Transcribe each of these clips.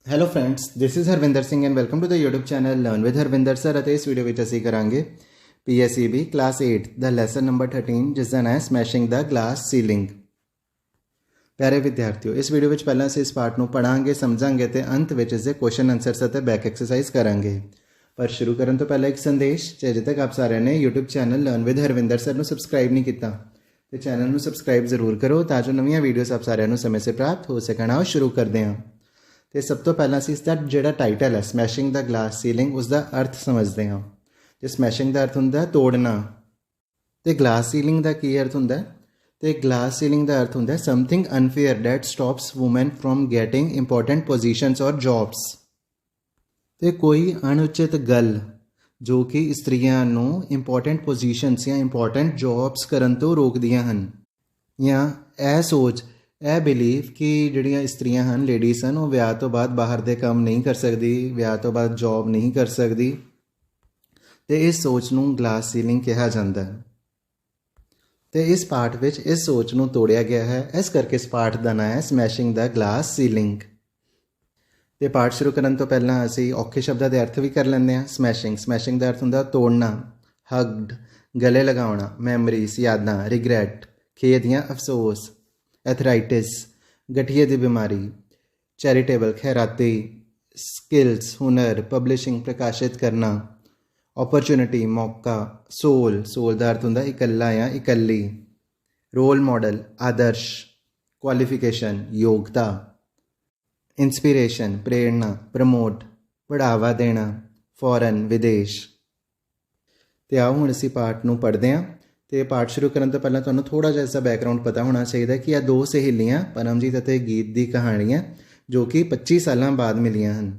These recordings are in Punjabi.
Hello friends, this is Harvinder Singh and welcome to the YouTube channel learn with Harvinder sir. ਅਤੇ ਇਸ ਵੀਡੀਓ ਵਿੱਚ ਅਸੀਂ ਕਰਾਂਗੇ PSEB ਕਲਾਸ 8 ਦਾ ਲੈਸਨ ਨੰਬਰ 13 ਜਿਸ ਦਾ ਨਾਮ ਹੈ ਸਮੈਸ਼ਿੰਗ ਦਾ ਗਲਾਸ ਸੀਲਿੰਗ। ਪਿਆਰੇ ਵਿਦਿਆਰਥੀਓ, ਇਸ ਵੀਡੀਓ ਵਿੱਚ ਪਹਿਲਾਂ ਅਸੀਂ ਇਸ ਪਾਰਟ ਨੂੰ ਪੜਾਂਗੇ, ਸਮਝਾਂਗੇ ਤੇ ਅੰਤ ਵਿੱਚ ਇਸ ਦੇ ਕੁਐਸਚਨ ਆਨਸਰਸ ਅਤੇ ਬੈਕ ਐਕਸਰਸਾਈਜ਼ ਕਰਾਂਗੇ। ਪਰ ਸ਼ੁਰੂ ਕਰਨ ਤੋਂ ਪਹਿਲਾਂ ਇੱਕ ਸੰਦੇਸ਼, ਜੇ ਅਜੇ ਤੱਕ ਆਪ ਸਾਰਿਆਂ ਨੇ YouTube channel learn with Harvinder sir ਨੂੰ ਸਬਸਕ੍ਰਾਈਬ ਨਹੀਂ ਕੀਤਾ ਤੇ ਚੈਨਲ ਨੂੰ ਸਬਸਕ੍ਰਾਈਬ ਜ਼ਰੂਰ ਕਰੋ ਤਾਂ ਜੋ ਨਵੀਆਂ ਵੀਡੀਓਜ਼ ਆਪ ਸਾਰਿਆਂ ਨੂੰ ਸਮੇਂ ਸਿਰ ਪ੍ਰਾਪਤ ਹੋ ਸਕਣ। ਆਓ ਸ਼ੁਰੂ ਕਰਦੇ ਹਾਂ। तो सब तो पहला असीं इसका जिहड़ा टाइटल है समैशिंग द ग्लास सीलिंग उसका अर्थ समझते हाँ। तो समैशिंग का अर्थ हुंदा तोड़ना, तो ग्लास सीलिंग का की अर्थ हुंदा? तो ग्लास सीलिंग का अर्थ हुंदा something unfair that stops women from getting important positions और जॉब्स। तो कोई अनुचित गल जो कि स्त्रियां नूं इंपॉर्टेंट पोजीशनस या इंपॉर्टेंट जॉब्स करन तो रोकदियां हन, या यह सोच ਇਹ ਬਿਲੀਵ ਕਿ ਜਿਹੜੀਆਂ ਇਸਤਰੀਆਂ ਹਨ, ਲੇਡੀਜ਼ ਹਨ, ਉਹ ਵਿਆਹ ਤੋਂ ਬਾਅਦ ਬਾਹਰ ਦੇ ਕੰਮ ਨਹੀਂ ਕਰ ਸਕਦੀ, ਵਿਆਹ ਤੋਂ ਬਾਅਦ ਜੌਬ ਨਹੀਂ ਕਰ ਸਕਦੀ, ਅਤੇ ਇਸ ਸੋਚ ਨੂੰ ਗਲਾਸ ਸੀਲਿੰਗ ਕਿਹਾ ਜਾਂਦਾ ਹੈ। ਅਤੇ ਇਸ ਪਾਠ ਵਿੱਚ ਇਸ ਸੋਚ ਨੂੰ ਤੋੜਿਆ ਗਿਆ ਹੈ, ਇਸ ਕਰਕੇ ਇਸ ਪਾਠ ਦਾ ਨਾਂ ਹੈ ਸਮੈਸ਼ਿੰਗ ਦਾ ਗਲਾਸ ਸੀਲਿੰਗ। ਅਤੇ ਪਾਠ ਸ਼ੁਰੂ ਕਰਨ ਤੋਂ ਪਹਿਲਾਂ ਅਸੀਂ ਔਖੇ ਸ਼ਬਦਾਂ ਦੇ ਅਰਥ ਵੀ ਕਰ ਲੈਂਦੇ ਹਾਂ। ਸਮੈਸ਼ਿੰਗ ਦਾ ਅਰਥ ਹੁੰਦਾ ਤੋੜਨਾ, ਹਗਡ ਗਲੇ ਲਗਾਉਣਾ, ਮੈਮਰੀਜ਼ ਯਾਦਾਂ, ਰਿਗਰੈਟ ਖੇਦ ਜਾਂ ਅਫਸੋਸ, ਐਥਰਾਈਟਿਸ ਗਠੀਏ ਦੀ ਬਿਮਾਰੀ, ਚੈਰੀਟੇਬਲ ਖੈਰਾਤੀ, ਸਕਿੱਲਸ ਹੁਨਰ, ਪਬਲਿਸ਼ਿੰਗ ਪ੍ਰਕਾਸ਼ਿਤ ਕਰਨਾ, ਓਪਰਚੁਨਿਟੀ ਮੌਕਾ, ਸੋਲ ਦਾ ਅਰਥ ਹੁੰਦਾ ਇਕੱਲਾ ਜਾਂ ਇਕੱਲੀ, ਰੋਲ ਮਾਡਲ ਆਦਰਸ਼, ਕੁਆਲੀਫਿਕੇਸ਼ਨ ਯੋਗਤਾ, ਇੰਸਪੀਰੇਸ਼ਨ ਪ੍ਰੇਰਨਾ, ਪ੍ਰਮੋਟ ਬੜਾਵਾ ਦੇਣਾ, ਫੋਰਨ ਵਿਦੇਸ਼। ਅਤੇ ਆਓ ਹੁਣ ਅਸੀਂ ਪਾਠ ਨੂੰ ਪੜ੍ਹਦੇ ਹਾਂ। ਅਤੇ ਪਾਠ ਸ਼ੁਰੂ ਕਰਨ ਤੋਂ ਪਹਿਲਾਂ ਤੁਹਾਨੂੰ ਥੋੜ੍ਹਾ ਜਿਹਾ ਇਸਦਾ ਬੈਕਗਰਾਊਂਡ ਪਤਾ ਹੋਣਾ ਚਾਹੀਦਾ ਕਿ ਇਹ ਦੋ ਸਹੇਲੀਆਂ ਪਰਮਜੀਤ ਅਤੇ ਗੀਤ ਦੀ ਕਹਾਣੀ ਹੈ ਜੋ ਕਿ 25 ਸਾਲਾਂ ਬਾਅਦ ਮਿਲੀਆਂ ਹਨ।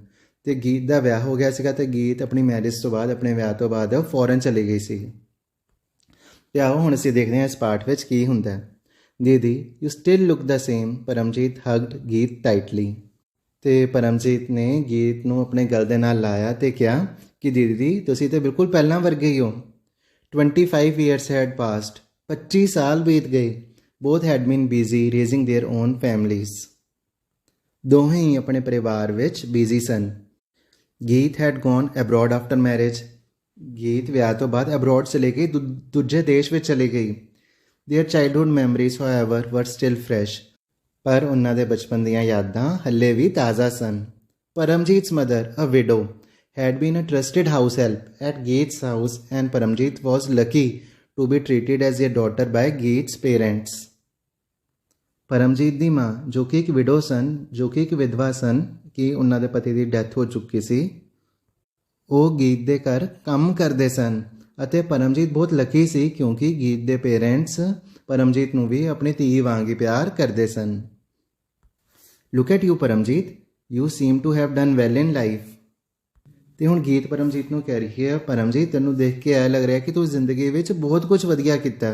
ਅਤੇ ਗੀਤ ਦਾ ਵਿਆਹ ਹੋ ਗਿਆ ਸੀਗਾ ਅਤੇ ਗੀਤ ਆਪਣੀ ਮੈਰਿਜ ਤੋਂ ਬਾਅਦ, ਆਪਣੇ ਵਿਆਹ ਤੋਂ ਬਾਅਦ ਫੋਰਨ ਚਲੀ ਗਈ ਸੀ। ਅਤੇ ਆਓ ਹੁਣ ਅਸੀਂ ਦੇਖਦੇ ਹਾਂ ਇਸ ਪਾਠ ਵਿੱਚ ਕੀ ਹੁੰਦਾ। ਦੀਦੀ you still look the same, Paramjit hugged Geet tightly. ਅਤੇ ਪਰਮਜੀਤ ਨੇ ਗੀਤ ਨੂੰ ਆਪਣੇ ਗਲ ਦੇ ਨਾਲ ਲਾਇਆ ਅਤੇ ਕਿਹਾ ਕਿ ਦੀਦੀ ਤੁਸੀਂ ਤਾਂ ਬਿਲਕੁਲ ਪਹਿਲਾਂ ਵਰਗੇ ਹੀ ਹੋ। 25 years had passed, 25 ਸਾਲ ਬੀਤ ਗਏ। both had been busy raising their own families, ਦੋਹੇ ਹੀ ਆਪਣੇ ਪਰਿਵਾਰ ਵਿੱਚ ਬਿਜ਼ੀ ਸਨ। ਗੀਤ had gone abroad after marriage, ਗੀਤ ਵਿਆਹ ਤੋਂ ਬਾਅਦ ਅਬਰੋਡ ਚਲੇ ਗਈ, ਦੂਜੇ ਦੇਸ਼ ਵਿੱਚ ਚਲੀ ਗਈ। their childhood memories however were still fresh, ਪਰ ਉਹਨਾਂ ਦੇ ਬਚਪਨ ਦੀਆਂ ਯਾਦਾਂ ਹੱਲੇ ਵੀ ਤਾਜ਼ਾ ਸਨ। ਪਰਮਜੀਤ's mother, a widow, had been a trusted house help at Gates' house and Paramjeet was lucky to be treated as a daughter by Gates' parents. Paramjit ਦੀ ਮਾਂ ਜੋ ਕਿ ਇੱਕ ਵਿਡੋ ਸਨ, ਜੋ ਕਿ ਇੱਕ ਵਿਧਵਾ ਸਨ, ਕਿ ਉਹਨਾਂ ਦੇ ਪਤੀ ਦੀ ਡੈਥ ਹੋ ਚੁੱਕੀ ਸੀ, ਉਹ ਗੀਤ ਦੇ ਘਰ ਕੰਮ ਕਰਦੇ ਸਨ ਅਤੇ ਪਰਮਜੀਤ ਬਹੁਤ ਲੱਕੀ ਸੀ ਕਿਉਂਕਿ ਗੀਤ ਦੇ ਪੇਰੈਂਟਸ ਪਰਮਜੀਤ ਨੂੰ ਵੀ ਆਪਣੀ ਧੀ ਵਾਂਗ ਹੀ ਪਿਆਰ ਕਰਦੇ ਸਨ। Look at you Paramjit, you seem to have done well in life. ਅਤੇ ਹੁਣ ਗੀਤ ਪਰਮਜੀਤ ਨੂੰ ਕਹਿ ਰਹੀ ਹੈ, ਪਰਮਜੀਤ ਤੈਨੂੰ ਦੇਖ ਕੇ ਐਂ ਲੱਗ ਰਿਹਾ ਕਿ ਤੂੰ ਜ਼ਿੰਦਗੀ ਵਿੱਚ ਬਹੁਤ ਕੁਝ ਵਧੀਆ ਕੀਤਾ।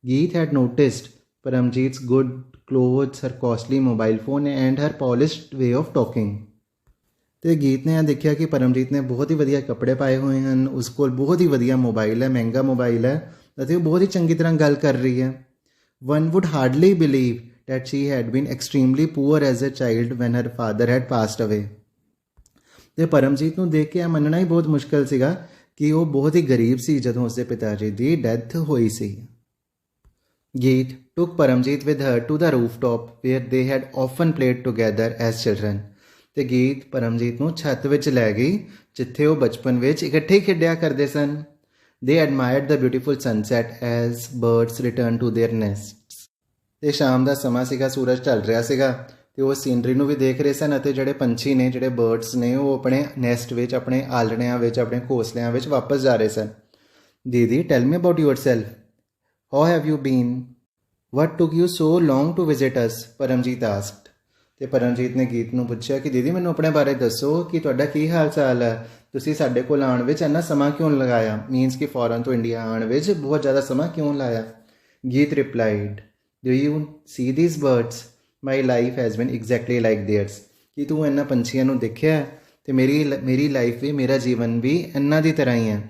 Geet had noticed Paramjit's good clothes, her costly mobile phone and her polished way of talking. ਅਤੇ ਗੀਤ ਨੇ ਇਹ ਦੇਖਿਆ ਕਿ ਪਰਮਜੀਤ ਨੇ ਬਹੁਤ ਹੀ ਵਧੀਆ ਕੱਪੜੇ ਪਾਏ ਹੋਏ ਹਨ, ਉਸ ਕੋਲ ਬਹੁਤ ਹੀ ਵਧੀਆ ਮੋਬਾਈਲ ਹੈ, ਮਹਿੰਗਾ ਮੋਬਾਈਲ ਹੈ ਅਤੇ ਉਹ ਬਹੁਤ ਹੀ ਚੰਗੀ ਤਰ੍ਹਾਂ ਗੱਲ ਕਰ ਰਹੀ ਹੈ। One would hardly believe that she had been extremely poor as a child when her father had passed away. ਅਤੇ ਪਰਮਜੀਤ ਨੂੰ ਦੇਖ ਕੇ ਇਹ ਮੰਨਣਾ ਹੀ ਬਹੁਤ ਮੁਸ਼ਕਿਲ ਸੀਗਾ ਕਿ ਉਹ ਬਹੁਤ ਹੀ ਗਰੀਬ ਸੀ ਜਦੋਂ ਉਸਦੇ ਪਿਤਾ ਜੀ ਦੀ ਡੈਥ ਹੋਈ ਸੀ। Geet took Paramjit with her to the rooftop where they had often played together as children. ਅਤੇ ਗੀਤ ਪਰਮਜੀਤ ਨੂੰ ਛੱਤ ਵਿੱਚ ਲੈ ਗਈ ਜਿੱਥੇ ਉਹ ਬਚਪਨ ਵਿੱਚ ਇਕੱਠੇ ਖੇਡਿਆ ਕਰਦੇ ਸਨ। They admired the beautiful sunset as birds return to their nests. ਅਤੇ ਸ਼ਾਮ ਦਾ ਸਮਾਂ ਸੀਗਾ, ਸੂਰਜ ਢਲ ਰਿਹਾ ਸੀਗਾ ਅਤੇ ਉਹ ਸੀਨਰੀ ਨੂੰ ਵੀ ਦੇਖ ਰਹੇ ਸਨ ਅਤੇ ਜਿਹੜੇ ਪੰਛੀ ਨੇ, ਜਿਹੜੇ ਬਰਡਸ ਨੇ, ਉਹ ਆਪਣੇ ਨੈਸਟ ਵਿੱਚ, ਆਪਣੇ ਆਲਣਿਆਂ ਵਿੱਚ, ਆਪਣੇ ਘੋਂਸਲਿਆਂ ਵਿੱਚ ਵਾਪਸ ਜਾ ਰਹੇ ਸਨ। ਦੀਦੀ tell me about yourself, how have you been, what took you so long to visit us, Paramjit asked. ਅਤੇ ਪਰਮਜੀਤ ਨੇ ਗੀਤ ਨੂੰ ਪੁੱਛਿਆ ਕਿ ਦੀਦੀ ਮੈਨੂੰ ਆਪਣੇ ਬਾਰੇ ਦੱਸੋ ਕਿ ਤੁਹਾਡਾ ਕੀ ਹਾਲ ਚਾਲ ਹੈ, ਤੁਸੀਂ ਸਾਡੇ ਕੋਲ ਆਉਣ ਵਿੱਚ ਇੰਨਾ ਸਮਾਂ ਕਿਉਂ ਲਗਾਇਆ, ਮੀਨਸ ਕਿ ਫੋਰਨ ਤੋਂ ਇੰਡੀਆ ਆਉਣ ਵਿੱਚ ਬਹੁਤ ਜ਼ਿਆਦਾ ਸਮਾਂ ਕਿਉਂ ਲਾਇਆ। ਗੀਤ replied, do you C these birds, my life has been exactly like ਦੇਅਰਸ। ਕਿ ਤੂੰ ਇਹਨਾਂ ਪੰਛੀਆਂ ਨੂੰ ਦੇਖਿਆ ਅਤੇ ਮੇਰੀ ਲਾਈਫ ਵੀ, ਮੇਰਾ ਜੀਵਨ ਵੀ ਇਹਨਾਂ ਦੀ ਤਰ੍ਹਾਂ ਹੀ ਹੈ।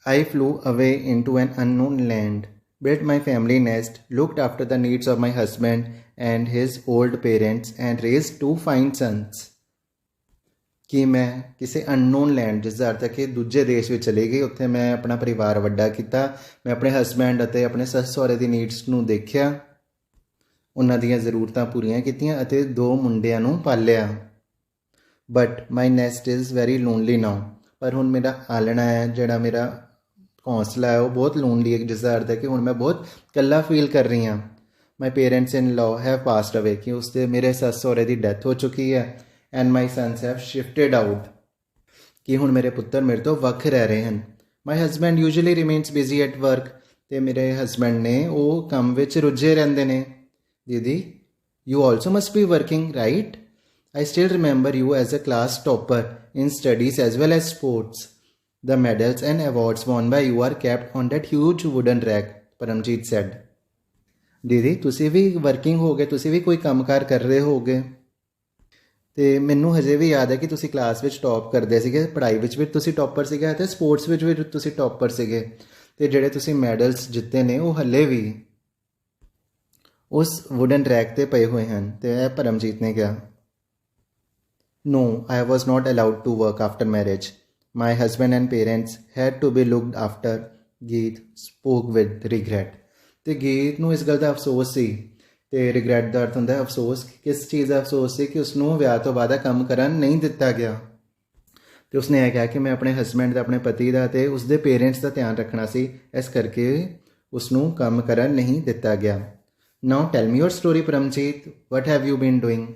I flew away into an unknown land, built my family nest, looked after the needs of my husband and his old parents, and raised 2 fine sons. ਕਿ ਮੈਂ ਕਿਸੇ ਅਨਨੋਨ ਲੈਂਡ, ਜਿਸ ਦਾ ਅਰਥ ਹੈ ਕਿ ਦੂਜੇ ਦੇਸ਼ ਵਿੱਚ ਚਲੀ ਗਈ। ਉੱਥੇ ਮੈਂ ਆਪਣਾ ਪਰਿਵਾਰ ਵੱਡਾ ਕੀਤਾ। ਮੈਂ ਆਪਣੇ ਹਸਬੈਂਡ ਅਤੇ ਆਪਣੇ ਸੱਸ ਸਹੁਰੇ ਦੀ ਨੀਡਸ ਨੂੰ ਦੇਖਿਆ, ਉਹਨਾਂ ਦੀਆਂ ਜ਼ਰੂਰਤਾਂ ਪੂਰੀਆਂ ਕੀਤੀਆਂ ਅਤੇ 2 ਮੁੰਡਿਆਂ ਨੂੰ ਪਾਲਿਆ। But my nest is very lonely now. ਪਰ ਹੁਣ ਮੇਰਾ ਆਲਣਾ ਹੈ, ਜਿਹੜਾ ਮੇਰਾ ਘੌਂਸਲਾ ਹੈ, ਉਹ ਬਹੁਤ ਲੋਨਲੀ ਹੈ, ਜਿਸ ਦਾ ਅਰਥ ਹੈ ਕਿ ਹੁਣ ਮੈਂ ਬਹੁਤ ਇਕੱਲਾ ਫੀਲ ਕਰ ਰਹੀ ਹਾਂ। My parents in law have passed ਅਵੇ, ਕਿ ਉਸਦੇ ਮੇਰੇ ਸੱਸ ਸਹੁਰੇ ਦੀ ਡੈਥ ਹੋ ਚੁੱਕੀ ਹੈ। And my sons have shifted out, ਕਿ ਹੁਣ ਮੇਰੇ ਪੁੱਤਰ ਮੇਰੇ ਤੋਂ ਵੱਖ ਰਹਿ ਰਹੇ ਹਨ। My husband usually remains busy at work, ਅਤੇ ਮੇਰੇ ਹਸਬੈਂਡ ਨੇ ਉਹ ਕੰਮ ਵਿੱਚ ਰੁੱਝੇ ਰਹਿੰਦੇ ਨੇ। ਦੀਦੀ, you also must B working right? I still remember you as a class topper in studies as well as sports. The medals and awards won by you are kept on that huge wooden rack, Paramjeet said. ਦੀਦੀ, ਤੁਸੀਂ ਵੀ ਵਰਕਿੰਗ ਹੋਗੇ, ਤੁਸੀਂ ਵੀ ਕੋਈ ਕੰਮਕਾਰ ਕਰ ਰਹੇ ਹੋਗੇ, ਅਤੇ ਮੈਨੂੰ ਹਜੇ ਵੀ ਯਾਦ ਹੈ ਕਿ ਤੁਸੀਂ ਕਲਾਸ ਵਿੱਚ ਟੌਪ ਕਰਦੇ ਸੀਗੇ, ਪੜ੍ਹਾਈ ਵਿੱਚ ਵੀ ਤੁਸੀਂ ਟੌਪਰ ਸੀਗੇ ਅਤੇ ਸਪੋਰਟਸ ਵਿੱਚ ਵੀ ਤੁਸੀਂ ਟੌਪਰ ਸੀਗੇ, ਅਤੇ ਜਿਹੜੇ ਤੁਸੀਂ ਮੈਡਲਸ ਜਿੱਤੇ ਨੇ ਉਹ ਹਲੇ ਵੀ ਉਸ ਵੁਡਨ ਰੈਕ 'ਤੇ ਪਏ ਹੋਏ ਹਨ। ਅਤੇ ਇਹ ਪਰਮਜੀਤ ਨੇ ਕਿਹਾ, No, I was not allowed to work after marriage. My husband and parents had to be looked after, Geet spoke with regret. ਤੇ ਗੀਤ ਨੂੰ ਇਸ ਗੱਲ ਦਾ ਅਫਸੋਸ ਸੀ, ਤੇ ਰਿਗਰੈਟ ਦਾ ਅਰਥ ਹੁੰਦਾ ਅਫਸੋਸ। ਕਿਸ ਚੀਜ਼ ਦਾ ਅਫਸੋਸ ਸੀ? ਕਿ ਉਸਨੂੰ ਵਿਆਹ ਤੋਂ ਬਾਅਦ ਕੰਮ ਕਰਨ ਨਹੀਂ ਦਿੱਤਾ ਗਿਆ। ਤੇ ਉਸਨੇ ਇਹ ਕਿਹਾ ਕਿ ਮੈਂ ਆਪਣੇ ਹਸਬੈਂਡ ਦਾ, ਆਪਣੇ ਪਤੀ ਦਾ ਅਤੇ ਉਸਦੇ ਪੇਰੈਂਟਸ ਦਾ ਧਿਆਨ ਰੱਖਣਾ ਸੀ, ਇਸ ਕਰਕੇ ਉਸਨੂੰ ਕੰਮ ਕਰਨ ਨਹੀਂ ਦਿੱਤਾ ਗਿਆ। Now tell me your story, Paramjeet. What have you been doing?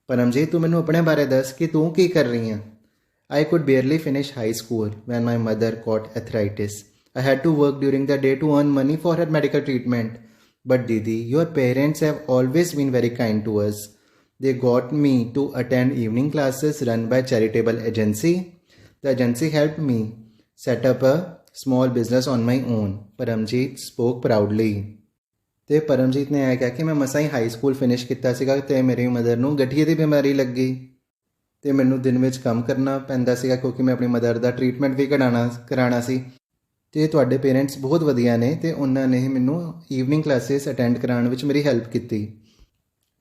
Paramjit, ਤੂੰ ਮੈਨੂੰ ਆਪਣੇ ਬਾਰੇ ਦੱਸ ਕਿ ਤੂੰ ਕੀ ਕਰ ਰਹੀ ਹੈ। I could barely finish high school when my mother caught arthritis. I had to work during the day to earn money for her medical treatment. But Didi, your parents have always been very kind to us. They got me to attend evening classes run by charitable agency. The agency helped me set up a small business on my own. Paramjeet spoke proudly. ਅਤੇ ਪਰਮਜੀਤ ਨੇ ਇਹ ਕਿਹਾ ਕਿ ਮੈਂ ਮਸਾਂ ਹੀ ਹਾਈ ਸਕੂਲ ਫਿਨਿਸ਼ ਕੀਤਾ ਸੀਗਾ ਅਤੇ ਮੇਰੀ ਮਦਰ ਨੂੰ ਗਠੀਏ ਦੀ ਬਿਮਾਰੀ ਲੱਗ ਗਈ, ਅਤੇ ਮੈਨੂੰ ਦਿਨ ਵਿੱਚ ਕੰਮ ਕਰਨਾ ਪੈਂਦਾ ਸੀਗਾ ਕਿਉਂਕਿ ਮੈਂ ਆਪਣੀ ਮਦਰ ਦਾ ਟਰੀਟਮੈਂਟ ਵੀ ਕਰਾਉਣਾ ਸੀ। ਅਤੇ ਤੁਹਾਡੇ ਪੇਰੈਂਟਸ ਬਹੁਤ ਵਧੀਆ ਨੇ, ਅਤੇ ਉਹਨਾਂ ਨੇ ਮੈਨੂੰ ਈਵਨਿੰਗ ਕਲਾਸਿਸ ਅਟੈਂਡ ਕਰਾਉਣ ਵਿੱਚ ਮੇਰੀ ਹੈਲਪ ਕੀਤੀ।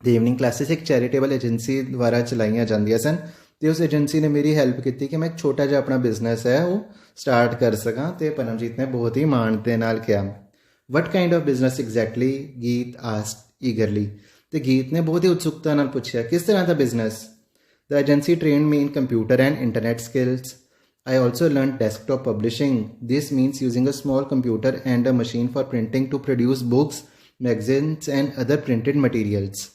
ਅਤੇ ਈਵਨਿੰਗ ਕਲਾਸਿਸ ਇੱਕ ਚੈਰੀਟੇਬਲ ਏਜੰਸੀ ਦੁਆਰਾ ਚਲਾਈਆਂ ਜਾਂਦੀਆਂ ਸਨ, ਅਤੇ ਉਸ ਏਜੰਸੀ ਨੇ ਮੇਰੀ ਹੈਲਪ ਕੀਤੀ ਕਿ ਮੈਂ ਇੱਕ ਛੋਟਾ ਜਿਹਾ ਆਪਣਾ ਬਿਜ਼ਨਸ ਹੈ ਉਹ ਸਟਾਰਟ ਕਰ ਸਕਾਂ। ਅਤੇ ਪਰਮਜੀਤ ਨੇ ਬਹੁਤ ਹੀ ਮਾਣ ਦੇ ਨਾਲ ਕਿਹਾ, What kind of business exactly? Geet asked eagerly. ਤੇ ਗੀਤ ਨੇ ਬਹੁਤ ਹੀ ਉਤਸੁਕਤਾ ਨਾਲ ਪੁੱਛਿਆ, ਕਿਸ ਤਰ੍ਹਾਂ ਦਾ business? The agency trained me in computer and internet skills. I also learned desktop publishing. This means using a small computer and a machine for printing to produce books, magazines and other printed materials.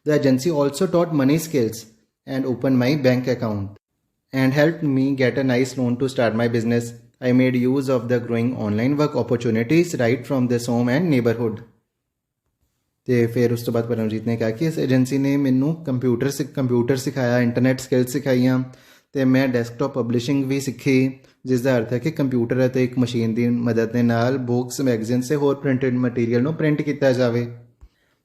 The agency also taught money skills and opened my bank account and helped me get a nice loan to start my business. I made use of the growing online work opportunities right from this home and neighborhood. ਅਤੇ ਫਿਰ ਉਸ ਤੋਂ ਬਾਅਦ ਪਰਮਜੀਤ ਨੇ ਕਿਹਾ ਕਿ ਇਸ ਏਜੰਸੀ ਨੇ ਮੈਨੂੰ ਕੰਪਿਊਟਰ ਸਿਖਾਇਆ, ਇੰਟਰਨੈਟ ਸਕਿੱਲ ਸਿਖਾਈਆਂ, ਅਤੇ ਮੈਂ ਡੈਸਕਟੋਪ ਪਬਲਿਸ਼ਿੰਗ ਵੀ ਸਿੱਖੀ, ਜਿਸ ਦਾ ਅਰਥ ਹੈ ਕਿ ਕੰਪਿਊਟਰ ਅਤੇ ਇੱਕ ਮਸ਼ੀਨ ਦੀ ਮਦਦ ਦੇ ਨਾਲ ਬੁੱਕਸ, ਮੈਗਜ਼ੀਨਸ ਅਤੇ ਹੋਰ ਪ੍ਰਿੰਟਡ ਮਟੀਰੀਅਲ ਨੂੰ ਪ੍ਰਿੰਟ ਕੀਤਾ ਜਾਵੇ।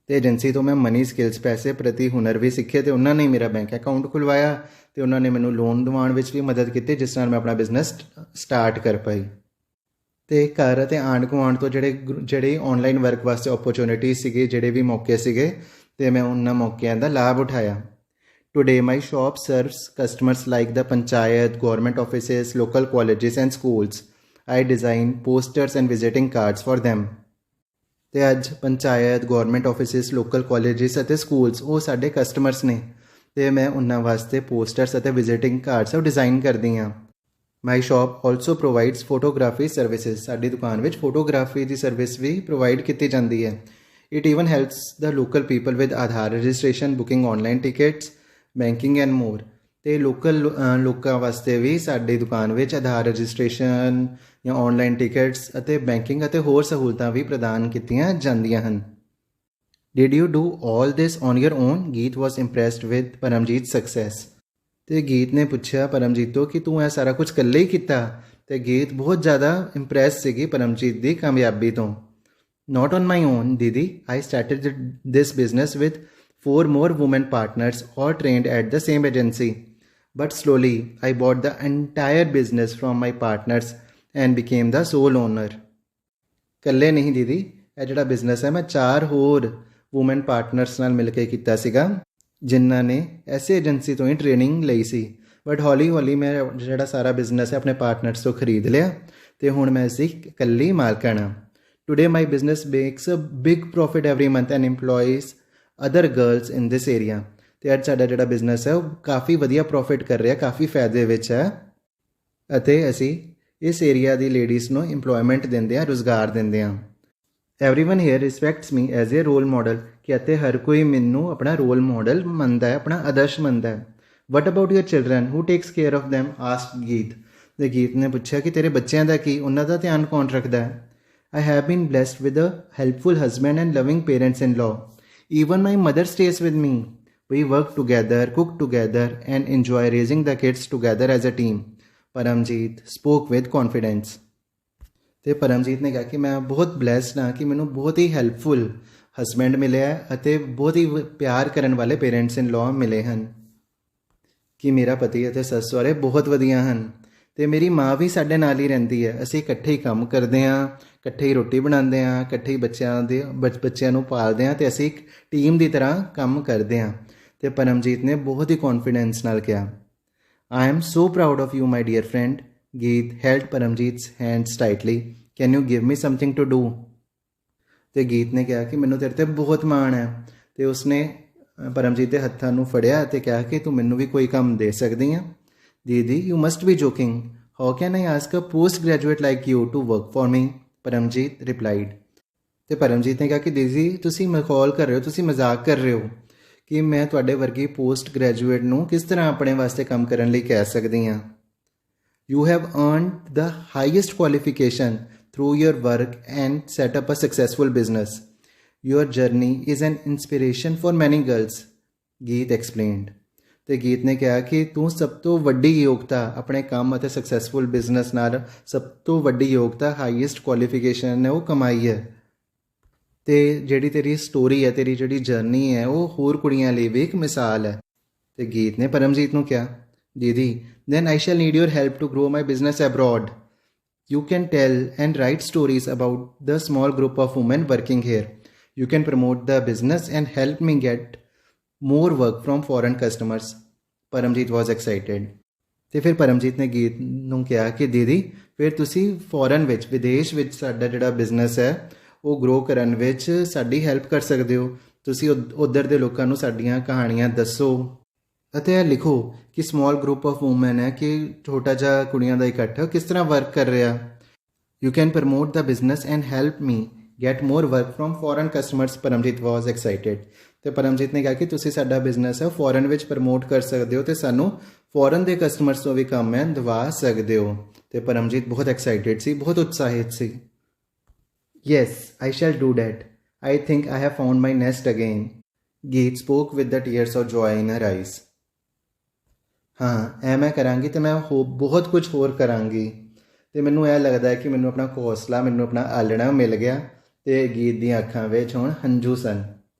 ਅਤੇ ਏਜੰਸੀ ਤੋਂ ਮੈਂ ਮਨੀ ਸਕਿੱਲਸ, ਪੈਸੇ ਪ੍ਰਤੀ ਹੁਨਰ ਵੀ ਸਿੱਖੇ, ਅਤੇ ਉਹਨਾਂ ਨੇ ਮੇਰਾ ਬੈਂਕ ਅਕਾਊਂਟ ਖੁਲਵਾਇਆ, ਅਤੇ ਉਹਨਾਂ ਨੇ ਮੈਨੂੰ ਲੋਨ ਦਿਵਾਉਣ ਵਿੱਚ ਵੀ ਮਦਦ ਕੀਤੀ, ਜਿਸ ਨਾਲ ਮੈਂ ਆਪਣਾ ਬਿਜ਼ਨਸ ਸਟਾਰਟ ਕਰ ਪਾਈ। ਅਤੇ ਘਰ ਅਤੇ ਆਂਢ ਗੁਆਂਢ ਤੋਂ ਜਿਹੜੇ ਔਨਲਾਈਨ ਵਰਕ ਵਾਸਤੇ ਓਪਰਚੁਨਿਟੀ ਸੀਗੇ, ਜਿਹੜੇ ਵੀ ਮੌਕੇ ਸੀਗੇ, ਅਤੇ ਮੈਂ ਉਹਨਾਂ ਮੌਕਿਆਂ ਦਾ ਲਾਭ ਉਠਾਇਆ। Today my shop service customers like the panchayat, government offices, local colleges and schools. I design posters and visiting cards for them। ਅਤੇ ਅੱਜ panchayat, government offices, local colleges ਅਤੇ ਸਕੂਲਸ ਉਹ ਸਾਡੇ ਕਸਟਮਰਸ ਨੇ, ਅਤੇ ਮੈਂ ਉਹਨਾਂ ਵਾਸਤੇ ਪੋਸਟਰਸ ਅਤੇ ਵਿਜ਼ਿਟਿੰਗ ਕਾਰਡਸ ਉਹ ਡਿਜ਼ਾਈਨ ਕਰਦੀ ਹਾਂ। ਮਾਈ ਸ਼ੌਪ ਆਲਸੋ ਪ੍ਰੋਵਾਈਡਸ ਫੋਟੋਗ੍ਰਾਫੀ ਸਰਵਿਸਿਜ਼। ਸਾਡੀ ਦੁਕਾਨ ਵਿੱਚ ਫੋਟੋਗ੍ਰਾਫੀ ਦੀ ਸਰਵਿਸ ਵੀ ਪ੍ਰੋਵਾਈਡ ਕੀਤੀ ਜਾਂਦੀ ਹੈ। It even helps the local people with Aadhaar registration, booking online tickets, banking and more. ਅਤੇ ਲੋਕਾਂ ਵਾਸਤੇ ਵੀ ਸਾਡੀ ਦੁਕਾਨ ਵਿੱਚ ਆਧਾਰ ਰਜਿਸਟ੍ਰੇਸ਼ਨ ਜਾਂ ਔਨਲਾਈਨ ਟਿਕਟਸ ਅਤੇ ਬੈਂਕਿੰਗ ਅਤੇ ਹੋਰ ਸਹੂਲਤਾਂ ਵੀ ਪ੍ਰਦਾਨ ਕੀਤੀਆਂ ਜਾਂਦੀਆਂ ਹਨ। Did you do all this on your own? Geet was impressed with Paramjeet's success. ਅਤੇ ਗੀਤ ਨੇ ਪੁੱਛਿਆ ਪਰਮਜੀਤ ਤੋਂ ਕਿ ਤੂੰ ਇਹ ਸਾਰਾ ਕੁਝ ਇਕੱਲੇ ਹੀ ਕੀਤਾ? ਅਤੇ ਗੀਤ ਬਹੁਤ ਜ਼ਿਆਦਾ ਇੰਪਰੈਸ ਸੀਗੀ ਪਰਮਜੀਤ ਦੀ ਕਾਮਯਾਬੀ ਤੋਂ। Not on my own, Didi. I started this business with 4 more women partners all trained at the same agency. But slowly, I bought the entire business from my partners and became the sole owner. ਇਕੱਲੇ ਨਹੀਂ ਦੀਦੀ, ਇਹ ਜਿਹੜਾ ਬਿਜ਼ਨਸ ਹੈ ਮੈਂ 4 ਹੋਰ ਵੂਮਨ ਪਾਰਟਨਰਸ ਨਾਲ ਮਿਲ ਕੇ ਕੀਤਾ ਸੀਗਾ, ਜਿਨ੍ਹਾਂ ਨੇ ਐਸੇ ਏਜੰਸੀ ਤੋਂ ਹੀ ਟ੍ਰੇਨਿੰਗ ਲਈ ਸੀ। ਬਟ ਹੌਲੀ ਹੌਲੀ ਮੈਂ ਜਿਹੜਾ ਸਾਰਾ ਬਿਜ਼ਨਸ ਹੈ ਆਪਣੇ ਪਾਰਟਨਰਸ ਤੋਂ ਖਰੀਦ ਲਿਆ ਅਤੇ ਹੁਣ ਮੈਂ ਇਸਦੀ ਇਕੱਲੀ ਮਾਲਕਣ ਹਾਂ। Today my business makes a big profit every month and employs other girls in this area. ਅਤੇ ਅੱਜ ਸਾਡਾ ਜਿਹੜਾ ਬਿਜ਼ਨਸ ਹੈ ਉਹ ਕਾਫੀ ਵਧੀਆ ਪ੍ਰੋਫਿਟ ਕਰ ਰਿਹਾ, ਕਾਫੀ ਫਾਇਦੇ ਵਿੱਚ ਹੈ ਅਤੇ ਅਸੀਂ ਇਸ ਏਰੀਆ ਦੀ ਲੇਡੀਜ਼ ਨੂੰ ਇੰਪਲੋਇਮੈਂਟ ਦਿੰਦੇ ਹਾਂ, ਰੁਜ਼ਗਾਰ ਦਿੰਦੇ ਹਾਂ। Everyone here respects me as a role model, ਕਿ ਅਤੇ ਹਰ ਕੋਈ ਮੈਨੂੰ ਆਪਣਾ ਰੋਲ ਮਾਡਲ ਮੰਨਦਾ ਹੈ, ਆਪਣਾ ਆਦਰਸ਼ ਮੰਨਦਾ ਹੈ। What about your children who takes care of them, asked Geet. ਅਤੇ ਗੀਤ ਨੇ ਪੁੱਛਿਆ ਕਿ ਤੇਰੇ ਬੱਚਿਆਂ ਦਾ ਕੀ, ਉਹਨਾਂ ਦਾ ਧਿਆਨ ਕੌਣ ਰੱਖਦਾ ਹੈ। I have been blessed with a helpful husband and loving parents-in-law. Even my mother stays with me. We work together, cook together, and enjoy raising the kids together as a team. Paramjeet spoke with confidence. ਤੇ ਪਰਮਜੀਤ ਨੇ ਕਿਹਾ ਕਿ ਮੈਂ ਬਹੁਤ ਬਲੈਸਡ ਹਾਂ ਕਿ ਮੈਨੂੰ ਬਹੁਤ ਹੀ ਹੈਲਪਫੁਲ ਹਸਬੈਂਡ ਮਿਲਿਆ ਅਤੇ ਬਹੁਤ ਹੀ ਪਿਆਰ ਕਰਨ ਵਾਲੇ ਪੇਰੈਂਟਸ ਇਨ ਲਾਅ ਮਿਲੇ ਹਨ, ਕਿ ਮੇਰਾ ਪਤੀ ਅਤੇ ਸੱਸ ਸਹੁਰੇ ਬਹੁਤ ਵਧੀਆ ਹਨ ਅਤੇ ਮੇਰੀ ਮਾਂ ਵੀ ਸਾਡੇ ਨਾਲ ਹੀ ਰਹਿੰਦੀ ਹੈ। ਅਸੀਂ ਇਕੱਠੇ ਹੀ ਕੰਮ ਕਰਦੇ ਹਾਂ, ਇਕੱਠੇ ਹੀ ਰੋਟੀ ਬਣਾਉਂਦੇ ਹਾਂ, ਇਕੱਠੇ ਹੀ ਬੱਚਿਆਂ ਨੂੰ ਪਾਲਦੇ ਹਾਂ ਅਤੇ ਅਸੀਂ ਇੱਕ ਟੀਮ ਦੀ ਤਰ੍ਹਾਂ ਕੰਮ ਕਰਦੇ ਹਾਂ। ਅਤੇ ਪਰਮਜੀਤ ਨੇ ਬਹੁਤ ਹੀ ਕੌਨਫੀਡੈਂਸ ਨਾਲ ਕਿਹਾ, I am so proud of you my dear friend. Geet held Paramjit's hands tightly, can you give me something to do. ਅਤੇ ਗੀਤ ਨੇ ਕਿਹਾ ਕਿ ਮੈਨੂੰ ਤੇਰੇ 'ਤੇ ਬਹੁਤ ਮਾਣ ਹੈ। ਅਤੇ ਉਸਨੇ ਪਰਮਜੀਤ ਦੇ ਹੱਥਾਂ ਨੂੰ ਫੜਿਆ ਅਤੇ ਕਿਹਾ ਕਿ ਤੂੰ ਮੈਨੂੰ ਵੀ ਕੋਈ ਕੰਮ ਦੇ ਸਕਦੀ ਹੈ। Didi you must be joking, how can I ask a post graduate like you to work for me, Paramjeet replied. ਅਤੇ ਪਰਮਜੀਤ ਨੇ ਕਿਹਾ ਕਿ ਦੀਦੀ ਤੁਸੀਂ ਮਖੌਲ ਕਰ ਰਹੇ ਹੋ, ਤੁਸੀਂ ਮਜ਼ਾਕ ਕਰ ਰਹੇ ਹੋ ਕਿ ਮੈਂ ਤੁਹਾਡੇ ਵਰਗੀ ਪੋਸਟ ਗ੍ਰੈਜੂਏਟ ਨੂੰ ਕਿਸ ਤਰ੍ਹਾਂ ਆਪਣੇ ਵਾਸਤੇ ਕੰਮ ਕਰਨ ਲਈ ਕਹਿ ਸਕਦੀ ਹਾਂ। You have earned the highest qualification through your work and set up a successful business. Your journey is an inspiration for many girls, Geet explained. ਤੇ ਗੀਤ ਨੇ ਕਿਹਾ ਕਿ ਤੂੰ ਸਭ ਤੋਂ ਵੱਡੀ ਯੋਗਤਾ ਆਪਣੇ ਕੰਮ ਅਤੇ ਸਕਸੈਸਫੁਲ ਬਿਜ਼ਨਸ ਨਾਲ ਸਭ ਤੋਂ ਵੱਡੀ ਯੋਗਤਾ ਹਾਈਐਸਟ ਕੁਆਲੀਫਿਕੇਸ਼ਨ ਨੇ ਉਹ ਕਮਾਈ ਹੈ। ਅਤੇ ਜਿਹੜੀ ਤੇਰੀ ਸਟੋਰੀ ਹੈ, ਤੇਰੀ ਜਿਹੜੀ ਜਰਨੀ ਹੈ ਉਹ ਹੋਰ ਕੁੜੀਆਂ ਲਈ ਵੀ ਇੱਕ ਮਿਸਾਲ ਹੈ। ਅਤੇ ਗੀਤ ਨੇ ਪਰਮਜੀਤ ਨੂੰ ਕਿਹਾ, ਦੀਦੀ then I shall need your help to grow my business abroad. You can tell and write stories about the small group of women working here. You can promote the business and help me get more work from foreign customers. Paramjeet was excited. ਅਤੇ ਫਿਰ ਪਰਮਜੀਤ ਨੇ ਗੀਤ ਨੂੰ ਕਿਹਾ ਕਿ ਦੀਦੀ ਫਿਰ ਤੁਸੀਂ ਫੋਰਨ ਵਿੱਚ, ਵਿਦੇਸ਼ ਵਿੱਚ ਸਾਡਾ ਜਿਹੜਾ ਬਿਜ਼ਨਸ ਹੈ ਉਹ ਗਰੋ ਕਰਨ ਵਿੱਚ ਸਾਡੀ ਹੈਲਪ ਕਰ ਸਕਦੇ ਹੋ। ਤੁਸੀਂ ਉੱਧਰ ਦੇ ਲੋਕਾਂ ਨੂੰ ਸਾਡੀਆਂ ਕਹਾਣੀਆਂ ਦੱਸੋ ਅਤੇ ਇਹ ਲਿਖੋ ਕਿ ਸਮਾਲ ਗਰੁੱਪ ਆਫ ਵੂਮਨ ਹੈ, ਕਿ ਛੋਟਾ ਜਿਹਾ ਕੁੜੀਆਂ ਦਾ ਇਕੱਠ ਕਿਸ ਤਰ੍ਹਾਂ ਵਰਕ ਕਰ ਰਿਹਾ। You can promote the business and help me get more work from foreign customers. Paramjit was excited. ਅਤੇ ਪਰਮਜੀਤ ਨੇ ਕਿਹਾ ਕਿ ਤੁਸੀਂ ਸਾਡਾ ਬਿਜ਼ਨਸ ਹੈ ਫੋਰਨ ਵਿੱਚ ਪ੍ਰਮੋਟ ਕਰ ਸਕਦੇ ਹੋ ਅਤੇ ਸਾਨੂੰ ਫੋਰਨ ਦੇ ਕਸਟਮਰਸ ਤੋਂ ਵੀ ਕੰਮ ਹੈ ਦਵਾ ਸਕਦੇ ਹੋ। ਅਤੇ ਪਰਮਜੀਤ ਬਹੁਤ ਐਕਸਾਈਟਿਡ ਸੀ, ਬਹੁਤ ਉਤਸ਼ਾਹਿਤ ਸੀ। Yes I shall do that, I think I have found my nest again. Geet spoke with the tears of joy in her eyes. ਹਾਂ, ਇਹ ਮੈਂ ਕਰਾਂਗੀ ਅਤੇ ਮੈਂ ਬਹੁਤ ਕੁਝ ਹੋਰ ਕਰਾਂਗੀ। ਅਤੇ ਮੈਨੂੰ ਇਹ ਲੱਗਦਾ ਹੈ ਕਿ ਮੈਨੂੰ ਆਪਣਾ ਘੋਂਸਲਾ, ਮੈਨੂੰ ਆਪਣਾ ਆਲਣਾ ਮਿਲ ਗਿਆ ਅਤੇ ਗੀਤ ਦੀਆਂ ਅੱਖਾਂ ਵਿੱਚ ਹੁਣ ਹੰਝੂ ਸਨ।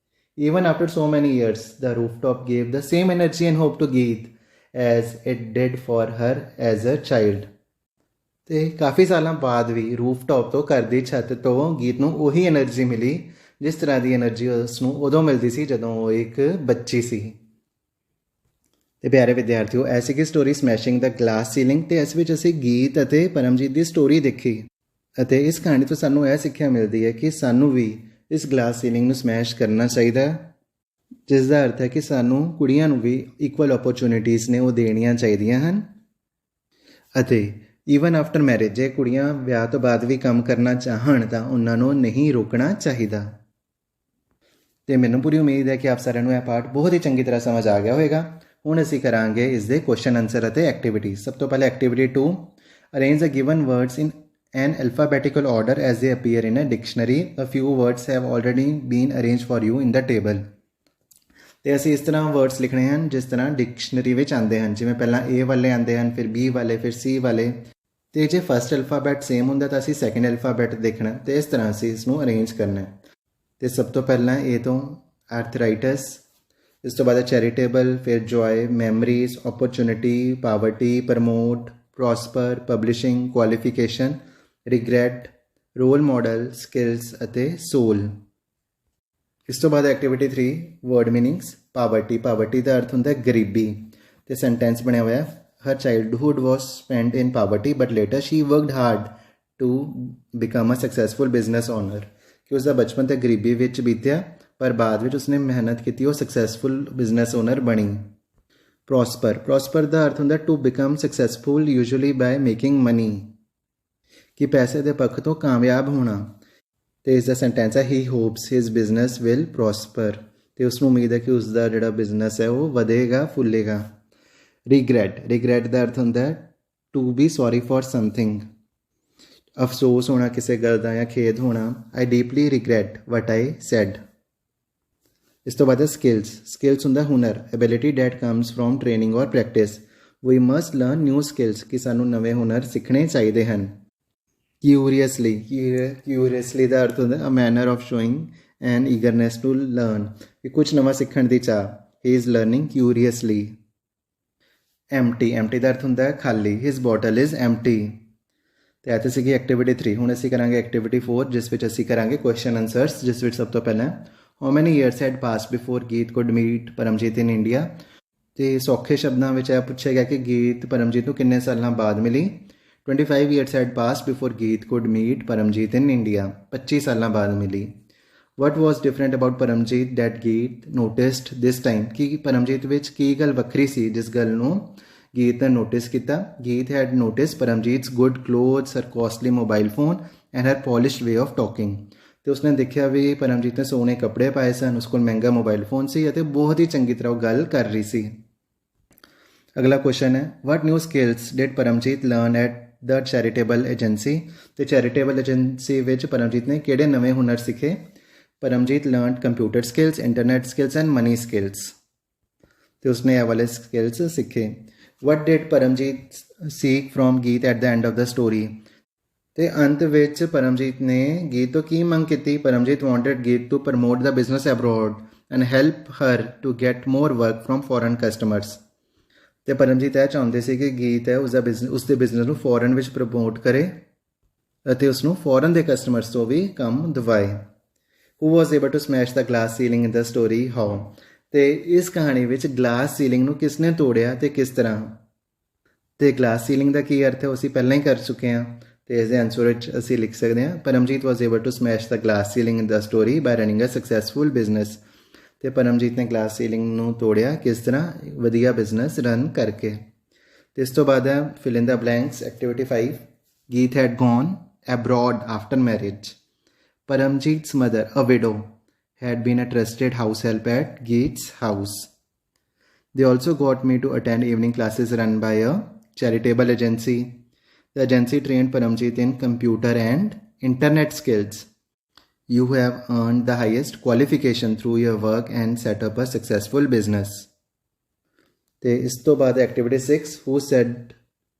Even after so many years the rooftop gave the same energy and hope to Geet as it did for her as a child. ਅਤੇ ਕਾਫੀ ਸਾਲਾਂ ਬਾਅਦ ਵੀ ਰੂਫਟੌਪ ਤੋਂ, ਘਰ ਦੀ ਛੱਤ ਤੋਂ ਗੀਤ ਨੂੰ ਉਹੀ ਐਨਰਜੀ ਮਿਲੀ ਜਿਸ ਤਰ੍ਹਾਂ ਦੀ ਐਨਰਜੀ ਉਸ ਨੂੰ ਉਦੋਂ ਮਿਲਦੀ ਸੀ ਜਦੋਂ ਉਹ ਇੱਕ ਬੱਚੀ ਸੀ। ਅਤੇ ਪਿਆਰੇ ਵਿਦਿਆਰਥੀਓ, ਇਹ ਸੀਗੀ ਸਟੋਰੀ ਸਮੈਸ਼ਿੰਗ ਦਾ ਗਲਾਸ ਸੀਲਿੰਗ। ਅਤੇ ਇਸ ਵਿੱਚ ਅਸੀਂ ਗੀਤ ਅਤੇ ਪਰਮਜੀਤ ਦੀ ਸਟੋਰੀ ਦੇਖੀ ਅਤੇ ਇਸ ਕਹਾਣੀ ਤੋਂ ਸਾਨੂੰ ਇਹ ਸਿੱਖਿਆ ਮਿਲਦੀ ਹੈ ਕਿ ਸਾਨੂੰ ਵੀ ਇਸ ਗਲਾਸ ਸੀਲਿੰਗ ਨੂੰ ਸਮੈਸ਼ ਕਰਨਾ ਚਾਹੀਦਾ, ਜਿਸ ਦਾ ਅਰਥ ਹੈ ਕਿ ਸਾਨੂੰ ਕੁੜੀਆਂ ਨੂੰ ਵੀ ਇਕੁਅਲ ਓਪਰਚੁਨਿਟੀਜ਼ ਨੇ ਉਹ ਦੇਣੀਆਂ ਚਾਹੀਦੀਆਂ ਹਨ। ਅਤੇ ਈਵਨ ਆਫਟਰ ਮੈਰਿਜ, ਜੇ ਕੁੜੀਆਂ ਵਿਆਹ ਤੋਂ ਬਾਅਦ ਵੀ ਕੰਮ ਕਰਨਾ ਚਾਹਣ ਤਾਂ ਉਹਨਾਂ ਨੂੰ ਨਹੀਂ ਰੋਕਣਾ ਚਾਹੀਦਾ। ਅਤੇ ਮੈਨੂੰ ਪੂਰੀ ਉਮੀਦ ਹੈ ਕਿ ਆਪ ਸਾਰਿਆਂ ਨੂੰ ਇਹ ਪਾਠ ਬਹੁਤ ਹੀ ਚੰਗੀ ਤਰ੍ਹਾਂ ਸਮਝ ਆ ਗਿਆ ਹੋਵੇਗਾ। ਹੁਣ ਅਸੀਂ ਕਰਾਂਗੇ ਇਸ ਦੇ ਕੁਐਸਚਨ ਆਨਸਰ ਅਤੇ ਐਕਟੀਵਿਟੀ। ਸਭ ਤੋਂ ਪਹਿਲਾਂ activity 2, arrange the given words in an alphabetical order as they appear in a dictionary. A few words have already been arrange for you in the table. ਅਤੇ ਅਸੀਂ ਇਸ ਤਰ੍ਹਾਂ ਵਰਡਸ ਲਿਖਣੇ ਹਨ ਜਿਸ ਤਰ੍ਹਾਂ ਡਿਕਸ਼ਨਰੀ ਵਿੱਚ ਆਉਂਦੇ ਹਨ, ਜਿਵੇਂ ਪਹਿਲਾਂ A ਵਾਲੇ ਆਉਂਦੇ ਹਨ, ਫਿਰ B ਵਾਲੇ, ਫਿਰ C ਵਾਲੇ। ਅਤੇ ਜੇ ਫਸਟ ਅਲਫਾਬੈਟ ਸੇਮ ਹੁੰਦਾ ਤਾਂ ਅਸੀਂ ਸੈਕਿੰਡ ਅਲਫਾਬੈਟ ਦੇਖਣਾ ਅਤੇ ਇਸ ਤਰ੍ਹਾਂ ਅਸੀਂ ਇਸ ਨੂੰ ਅਰੇਂਜ ਕਰਨਾ। ਅਤੇ ਸਭ ਤੋਂ ਪਹਿਲਾਂ A ਤੋਂ ਆਰਥਰਾਈਟਸ, ਇਸ ਤੋਂ ਬਾਅਦ ਚੈਰੀਟੇਬਲ, ਫਿਰ joy, memories, opportunity, poverty, promote, prosper, publishing, qualification, regret, role model, skills ਅਤੇ ਸੋਲ। ਇਸ ਤੋਂ ਬਾਅਦ activity 3, word meanings. Poverty, poverty ਦਾ ਅਰਥ ਹੁੰਦਾ ਗਰੀਬੀ। ਅਤੇ ਸੈਂਟੈਂਸ ਬਣਿਆ ਹੋਇਆ, her childhood was spent in poverty, but later she worked hard to become a successful business owner. कि उसका बचपन तो गरीबी विच बीतिया पर बाद विच उसने मेहनत की, वो सक्सैसफुल बिजनेस ओनर बनी. प्रॉस्पर का अर्थ होंदा to become successful usually by making money, कि पैसे के पक्ष तो कामयाब होना. तो इसका सेंटेंस है ही hopes his business will prosper, तो उसनूं उम्मीद है कि उसका जिहड़ा बिजनेस है वो वधेगा फुलेगा. रिगरैट का अर्थ होंदा है to be sorry for something, अफसोस होना किसी गल का या खेद होना. I deeply regret what I said. इस तो बाद स्किल्स होंदा हुनर, ability that comes from training और practice. We must learn new skills, कि सानू नवे हुनर सीखने चाहिए हैं. क्यूरीअसली का अर्थ होंदा a manner of showing and eagerness to learn, कि कुछ नवा सीखण की चाह. He is learning curiously. Empty का अर्थ होंदा खाली. His bottle is empty. तो ऐसे सी एक्टिविटी 3. हुण असीं करांगे एक्टिविटी 4, जिस विच असीं करांगे क्वेश्चन आंसर्स, जिस विच सब तो पहले how many years had passed before Geet could meet Paramjit in India. तो सौखे शब्दों में यह पूछा गया कि गीत परमजीत को कितने सालों बाद मिली. 25 years had passed before Geet could meet Paramjit in India. 25 सालों बाद मिली. What was different about Paramjit that Geet noticed this time, कि परमजीत विच की गल वक्री सी जिस गल नूं गीत ने नोटिस किया. Geet had notice Paramjit's good clothes, her costly mobile phone and her polished way of talking. तो उसने देखा भी परमजीत ने सोने कपड़े पाए सन, उसको महंगा मोबाइल फोन सी, बहुत ही चंगी तरह गल कर रही सी. अगला क्वेश्चन है what new skills did Paramjit learn at the charitable agency. तो चैरिटेबल एजेंसी विच परमजीत ने किहड़े नवे हुनर सीखे. Paramjit learn computer skills, internet skills and money skills. तो उसने यह वाले स्किल्स सीखे. What did Paramjit seek from Geet at the end of the story. तो अंत विच परमजीत ने गीत तो की मंग की. Paramjeet wanted Geet to promote the business abroad and help her to get more work from foreign customers. तो परमजीत यह चाहते थे कि गीत है उसके बिजनेस को फॉरन में प्रमोट करे और उसनों फॉरन के कस्टमर्स तो भी काम दवाए. Who was able to smash the glass ceiling in the story how. तो इस कहानी में ग्लास सीलिंग को किसने तोड़िया तो किस तरह. तो ग्लास सीलिंग का की अर्थ है असीं पहलां ही कर चुके हैं. तो इसके आंसर असीं लिख सकते हैं Paramjeet was able to smash the glass ceiling in the story by running a successful business. तो परमजीत ने ग्लास सीलिंग को तोड़िया किस तरह, वधिया बिजनेस रन करके. तो इस तो बाद है fill in the blanks activity 5. Geet had gone abroad after marriage. Paramjeet's mother, a widow, had been a trusted house help at Geet's house. They also got me to attend evening classes run by a charitable agency. The agency trained Paramjeet in computer and internet skills. You have earned the highest qualification through your work and set up a successful business. ते इस तो बाद activity 6. Who said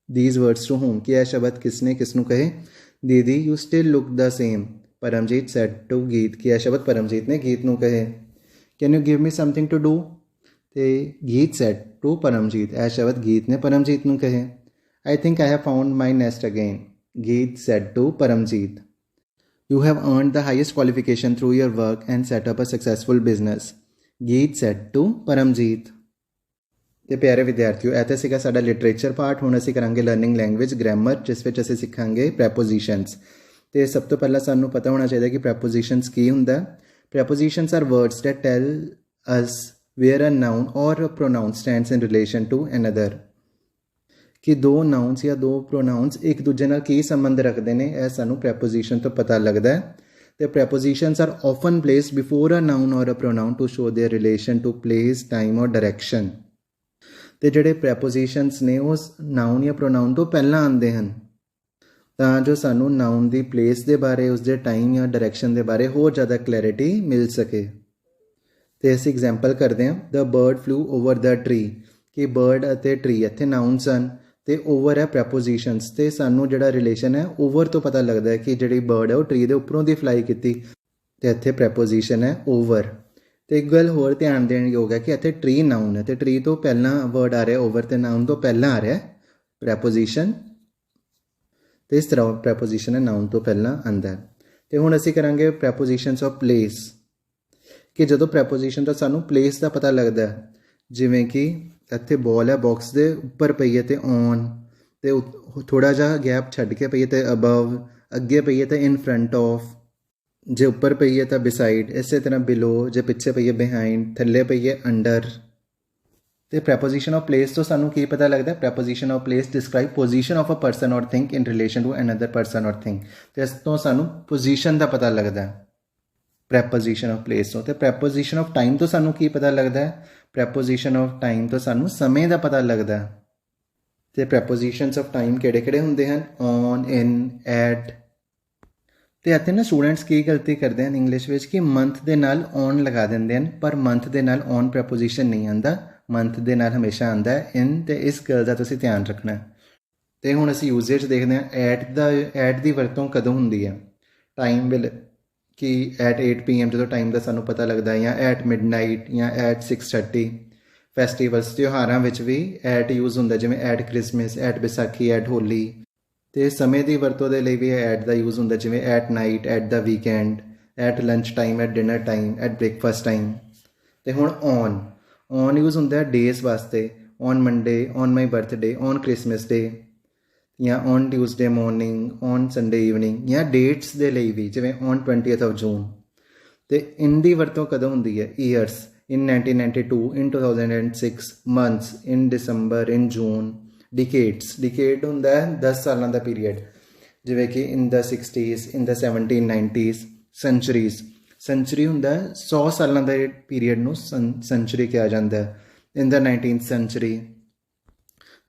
these words to whom? कि यह शब्द किसने किसनों कहे. दीदी you still look the same. Paramjeet said to Geet, कि यह शब्द परमजीत ने गीत नूं कहे. Can you give me something to do. तो गीत सेड टू परमजीत, यह शब्द गीत ने परमजीत नूं कहे. I think I have found my nest again. Geet said to Paramjit. You have earned the highest qualification through your work and setup a successful business. Geet said to Paramjit. तो प्यारे विद्यार्थियों इत्थे सीगा साडा लिटरेचर पार्ट. हुण असीं करांगे लर्निंग लैंग्वेज ग्रामर, जिस विच असीं सिखांगे प्रैपोजिशनस. तो सब तो पहला सानू पता होना चाहिए कि प्रैपोजिशनस की हुंदा. Prepositions are words that tell us where a noun or pronoun stands in relation to another. कि दो नाउन्स या दो प्रोनाउंस एक दूजे नाल की संबंध रखते हैं, यह सानू प्रैपोजिशन तो पता लगता है. तो prepositions are often placed before a noun or a pronoun to show their relation to place, time or direction. तो जिहड़े प्रैपोजिशनस ने उस नाउन या प्रोनाउन तो पहला आते हैं, ਤਾਂ ਜੋ ਸਾਨੂੰ ਨਾउन ਦੀ ਪਲੇਸ ਦੇ ਬਾਰੇ, ਉਸਦੇ ਟਾਈਮ ਜਾਂ ਡਾਇਰੈਕਸ਼ਨ ਦੇ ਬਾਰੇ ਹੋਰ ਜ਼ਿਆਦਾ ਕਲੈਰਿਟੀ ਮਿਲ ਸਕੇ. ਤੇ ਅਸੀਂ ਐਗਜ਼ਾਮਪਲ ਕਰਦੇ ਹਾਂ. The bird flew over the tree, ਕਿ ਬਰਡ ਅਤੇ ਟਰੀ ਇੱਥੇ ਨਾउन ਸਨ ਤੇ ਓਵਰ ਹੈ ਪ੍ਰੈਪੋਜੀਸ਼ਨਸ. ਤੇ ਸਾਨੂੰ ਜਿਹੜਾ ਰਿਲੇਸ਼ਨ ਹੈ ਓਵਰ ਤੋਂ ਪਤਾ ਲੱਗਦਾ ਹੈ ਕਿ ਜਿਹੜੀ ਬਰਡ ਹੈ ਉਹ ਟਰੀ ਦੇ ਉੱਪਰੋਂ ਦੀ ਫਲਾਈ ਕੀਤੀ, ਤੇ ਇੱਥੇ ਪ੍ਰੈਪੋਜੀਸ਼ਨ ਹੈ ਓਵਰ. ਤੇ ਇੱਕ ਗੱਲ ਹੋਰ ਧਿਆਨ ਦੇਣ ਯੋਗ ਹੈ ਕਿ ਇੱਥੇ ਟਰੀ ਨਾउन ਹੈ ਤੇ ਟਰੀ ਤੋਂ ਪਹਿਲਾਂ ਵਰਡ ਆ ਰਿਹਾ ਓਵਰ, ਤੇ ਨਾउन ਤੋਂ ਪਹਿਲਾਂ ਆ ਰਿਹਾ ਪ੍ਰੈਪੋਜੀਸ਼ਨ. तो इस तरह प्रैपोजिशन है नाउन तो पहला आंदा है. तो हुण असीं करांगे प्रैपोजिशनस ऑफ प्लेस, कि जदों प्रैपोजिशन तो सानू प्लेस का पता लगता है. जिवें कि ਇੱਥੇ ਬੋਲ ਹੈ ਬਾਕਸ ਦੇ ਉੱਪਰ ਪਈ ਹੈ ਤੇ ਔਨ, ਤੇ ਥੋੜ੍ਹਾ ਜਿਹਾ ਗੈਪ ਛੱਡ ਕੇ ਪਈ ਹੈ ਤੇ ਅਬਵ, ਅੱਗੇ ਪਈ ਹੈ ਤੇ ਇਨ ਫਰੰਟ ਆਫ, ਜੇ ਉੱਪਰ ਪਈ ਹੈ ਤਾਂ ਬਿਸਾਈਡ, ਇਸੇ ਤਰ੍ਹਾਂ ਬਿਲੋ, ਜੇ ਪਿੱਛੇ ਪਈ ਹੈ ਬਿਹਾਈਂਡ, ਥੱਲੇ ਪਈ ਹੈ ਅੰਡਰ। ਤੇ ਪ੍ਰੈਪੋਜੀਸ਼ਨ ਆਫ ਪਲੇਸ ਤੋਂ ਸਾਨੂੰ ਕੀ ਪਤਾ ਲੱਗਦਾ? Preposition of place describe position of a person or thing in relation to another person or thing. ਤੇ ਇਸ ਤੋਂ ਸਾਨੂੰ ਪੋਜੀਸ਼ਨ ਦਾ ਪਤਾ ਲੱਗਦਾ ਪ੍ਰੈਪੋਜੀਸ਼ਨ ਆਫ ਪਲੇਸ ਤੋਂ। ਤੇ ਪ੍ਰੈਪੋਜੀਸ਼ਨ ਆਫ ਟਾਈਮ ਤੋਂ ਸਾਨੂੰ ਕੀ ਪਤਾ ਲੱਗਦਾ ਹੈ? ਪ੍ਰੈਪੋਜੀਸ਼ਨ ਆਫ ਟਾਈਮ ਤੋਂ ਸਾਨੂੰ ਸਮੇਂ ਦਾ ਪਤਾ ਲੱਗਦਾ। ਤੇ ਪ੍ਰੈਪੋਜੀਸ਼ਨਸ ਆਫ ਟਾਈਮ ਕਿਹੜੇ ਹੁੰਦੇ ਹਨ? On, in, at. ਤੇ ਇੱਥੇ ਨਾ ਸਟੂਡੈਂਟਸ ਕੀ ਗਲਤੀ ਕਰਦੇ ਹਨ ਇੰਗਲਿਸ਼ ਵਿੱਚ ਕਿ ਮੰਥ ਦੇ ਨਾਲ ਔਨ ਲਗਾ ਦਿੰਦੇ ਹਨ, ਪਰ ਮੰਥ ਦੇ ਨਾਲ ਔਨ ਪ੍ਰੈਪੋਜੀਸ਼ਨ ਨਹੀਂ ਆਉਂਦਾ, ਮੰਥ ਦੇ ਨਾਲ ਹਮੇਸ਼ਾ ਆਉਂਦਾ ਹੈ ਇਨ। ਤੇ ਇਸ ਗੱਲ ਦਾ ਤੁਸੀਂ ਧਿਆਨ ਰੱਖਣਾ। ਤੇ ਹੁਣ ਅਸੀਂ ਯੂਜ਼ੇਜ ਦੇਖਦੇ ਹਾਂ। ਐਟ ਦੀ ਵਰਤੋਂ ਕਦੋਂ ਹੁੰਦੀ ਹੈ? ਟਾਈਮ ਵਿਲ, ਕਿ ਐਟ 8 PM ਜਦੋਂ ਟਾਈਮ ਦਾ ਸਾਨੂੰ ਪਤਾ ਲੱਗਦਾ, ਜਾਂ ਐਟ ਮਿਡਨਾਈਟ, ਜਾਂ ਐਟ 6:30। ਫੈਸਟੀਵਲਸ, ਤਿਉਹਾਰਾਂ ਵਿੱਚ ਵੀ ਐਟ ਯੂਜ਼ ਹੁੰਦਾ, ਜਿਵੇਂ at Christmas, at Vaisakhi, at Holi. ਤੇ ਸਮੇਂ ਦੀ ਵਰਤੋਂ ਦੇ ਲਈ ਵੀ ਐਟ ਦਾ ਯੂਜ਼ ਹੁੰਦਾ, ਜਿਵੇਂ at night, at the weekend, at lunch time, at dinner time, at breakfast time. ਤੇ ਹੁਣ ਔਨ ਯੂਜ਼ ਹੁੰਦਾ ਡੇਜ਼ ਵਾਸਤੇ, on Monday, on my birthday, on Christmas day, ਜਾਂ on Tuesday morning, on Sunday evening, ਜਾਂ ਡੇਟਸ ਦੇ ਲਈ ਵੀ, ਜਿਵੇਂ ਔਨ 20th ਜੂਨ। ਤੇ ਇਨ ਦੀ ਵਰਤੋਂ ਕਦੋਂ ਹੁੰਦੀ ਹੈ? ਈਅਰਸ, ਇਨ 1992, ਇਨ 2006, ਮੰਥਸ, ਇਨ ਦਸੰਬਰ, ਇਨ ਜੂਨ। ਡਿਕੇਡ ਹੁੰਦਾ ਹੈ 10 ਸਾਲਾਂ ਦਾ ਪੀਰੀਅਡ, ਜਿਵੇਂ ਕਿ ਇਨ ਦਾ 60s, ਇਨ ਦਾ 1790s। ਸੈਂਚਰੀ ਹੁੰਦਾ 100 ਸਾਲਾਂ ਦੇ ਪੀਰੀਅਡ ਨੂੰ ਸੈਂਚਰੀ ਕਿਹਾ ਜਾਂਦਾ ਹੈ, ਇਨ ਦਾ 19th ਸੈਂਚਰੀ।